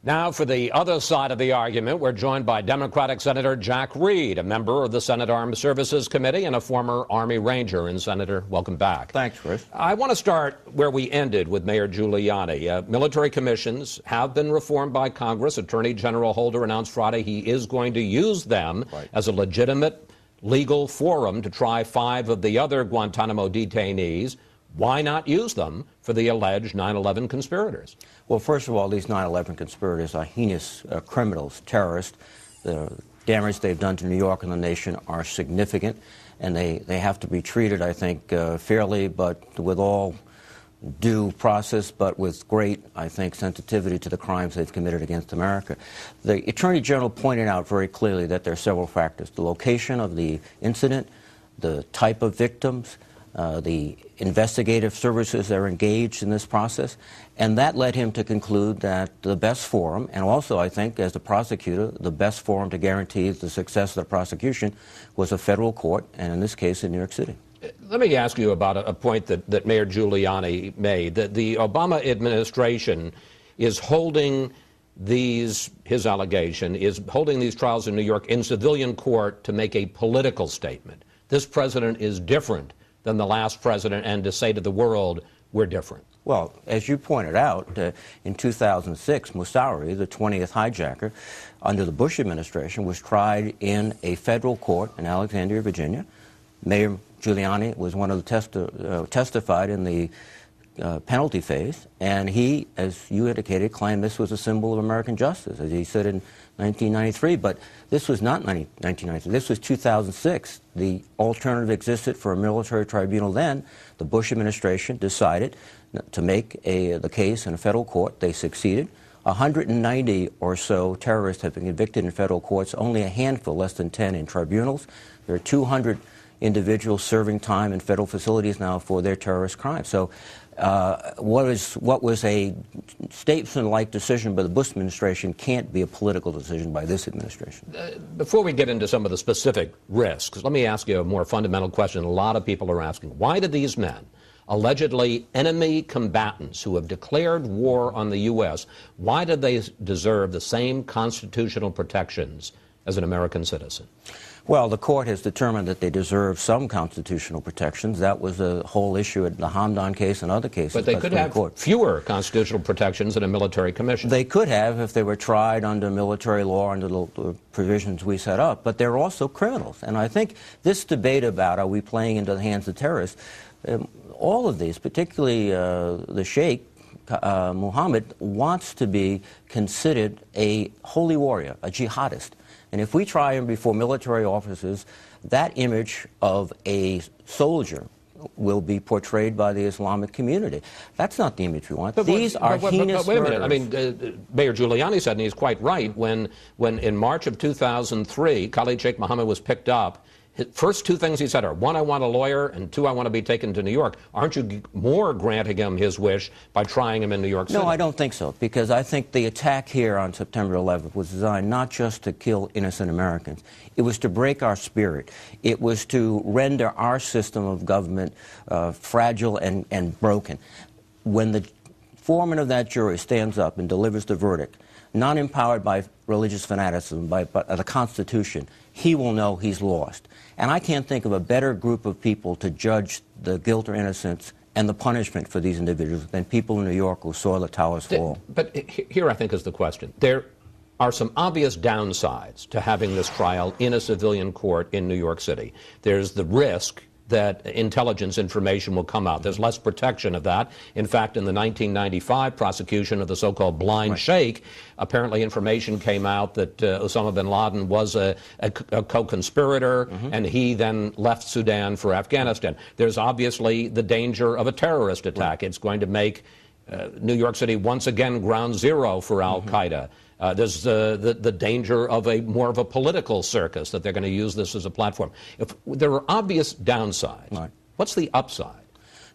Now, for the other side of the argument, we're joined by Democratic Senator Jack Reed, a member of the Senate Armed Services Committee and a former Army Ranger. And, Senator, welcome back. Thanks, Chris. I want to start where we ended with Mayor Giuliani. Military commissions have been reformed by Congress. Attorney General Holder announced Friday he is going to use them as a legitimate legal forum to try 5 of the other Guantanamo detainees. Why not use them for the alleged 9/11 conspirators? Well, first of all, these 9/11 conspirators are heinous criminals, terrorists. The damage they've done to New York and the nation are significant, and they have to be treated, I think, fairly, but with all due process, but with great, I think, sensitivity to the crimes they've committed against America. The Attorney General pointed out very clearly that there are several factors: the location of the incident, the type of victims, the investigative services that are engaged in this process, and that led him to conclude that the best forum, and also, I think, as the prosecutor, the best forum to guarantee the success of the prosecution was a federal court, and in this case, in New York City. Let me ask you about a point that Mayor Giuliani made, that the Obama administration is holding his allegation, is holding these trials in New York in civilian court to make a political statement. This president is different than the last president, and to say to the world, we're different. Well, as you pointed out, in 2006, Moussaoui, the 20th hijacker, under the Bush administration, was tried in a federal court in Alexandria, Virginia. Mayor Giuliani was one of the testified in the penalty phase, and he, as you indicated, claimed this was a symbol of American justice, as he said in 1993. But this was not 1993. This was 2006. The alternative existed for a military tribunal then. The Bush administration decided to make the case in a federal court. They succeeded. 190 or so terrorists have been convicted in federal courts, only a handful, less than 10 in tribunals. There are 200 individuals serving time in federal facilities now for their terrorist crimes. So what was a statesman-like decision by the Bush administration can't be a political decision by this administration. Before we get into some of the specific risks, let me ask you a more fundamental question a lot of people are asking. Why did these men, allegedly enemy combatants who have declared war on the U.S., why did they deserve the same constitutional protections as an American citizen? Well, the court has determined that they deserve some constitutional protections. That was the whole issue at the Hamdan case and other cases. But they could have fewer constitutional protections than a military commission. They could have if they were tried under military law, under the provisions we set up. But they're also criminals. And I think this debate about are we playing into the hands of terrorists, all of these, particularly the Sheikh, Mohammed, wants to be considered a holy warrior, a jihadist. And if we try him before military officers, that image of a soldier will be portrayed by the Islamic community. That's not the image we want. These are heinous wait a murders. minute. I mean, Mayor Giuliani said, and he's quite right, when in March of 2003, Khalid Sheikh Mohammed was picked up, his first 2 things he said are, 1, I want a lawyer, and 2, I want to be taken to New York. Aren't you more granting him his wish by trying him in New York City? No, I don't think so, because I think the attack here on September 11th was designed not just to kill innocent Americans. It was to break our spirit. It was to render our system of government fragile and broken. When the foreman of that jury stands up and delivers the verdict, not empowered by religious fanaticism, but the Constitution, he will know he's lost. And I can't think of a better group of people to judge the guilt or innocence and the punishment for these individuals than people in New York who saw the towers fall. But here, I think, is the question. There are some obvious downsides to having this trial in a civilian court in New York City. There's the risk that intelligence information will come out. There's less protection of that. In fact, in the 1995 prosecution of the so-called blind sheikh, apparently information came out that Osama bin Laden was a co-conspirator, and he then left Sudan for Afghanistan. There's obviously the danger of a terrorist attack. It's going to make New York City once again ground zero for al-Qaeda. There's the danger of more of a political circus, that they're going to use this as a platform. If there are obvious downsides, what's the upside?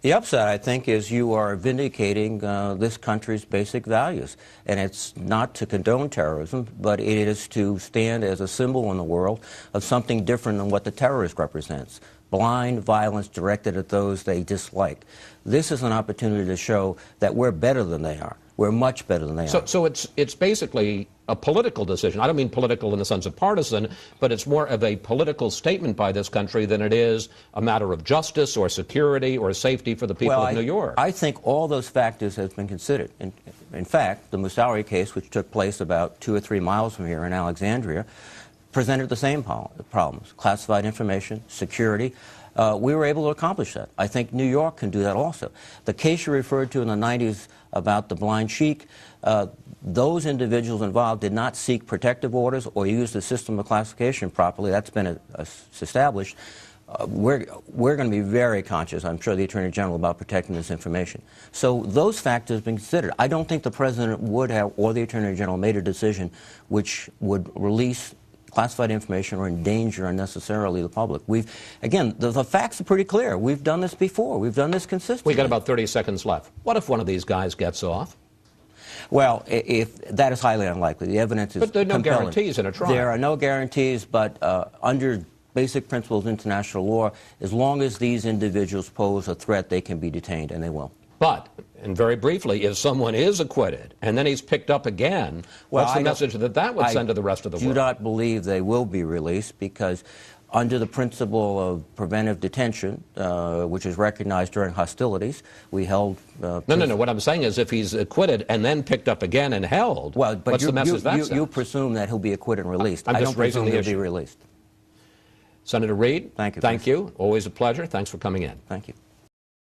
The upside, I think, is you are vindicating this country's basic values. And it's not to condone terrorism, but it is to stand as a symbol in the world of something different than what the terrorist represents. Blind violence directed at those they dislike. This is an opportunity to show that we're better than they are. We're much better than they are. So it's basically a political decision. I don't mean political in the sense of partisan, but it's more of a political statement by this country than it is a matter of justice or security or safety for the people of New York. I think all those factors have been considered. In fact, the Moussaoui case, which took place about 2 or 3 miles from here in Alexandria, presented the same problems: classified information, security. We were able to accomplish that. I think New York can do that also. The case you referred to in the 90s about the blind sheik, those individuals involved did not seek protective orders or use the system of classification properly. That's been established. We're going to be very conscious, I'm sure, the Attorney General, about protecting this information. So those factors have been considered. I don't think the President would have, or the Attorney General, made a decision which would release classified information or endanger unnecessarily the public. Again, the facts are pretty clear. We've done this before. We've done this consistently. We've got about 30 seconds left. What if one of these guys gets off? Well, if that is highly unlikely. The evidence is But there are no compelling. guarantees in a trial. There are no guarantees, but under basic principles of international law, as long as these individuals pose a threat, they can be detained, and they will. But, and very briefly, if someone is acquitted and then he's picked up again, what's the message that would send to the rest of the world? I do not believe they will be released, because under the principle of preventive detention, which is recognized during hostilities, we held... No. What I'm saying is if he's acquitted and then picked up again and held, what's the message that sends? You presume that he'll be acquitted and released. I don't presume he'll be released. Senator Reid, thank you. Thank you. Always a pleasure. Thanks for coming in. Thank you.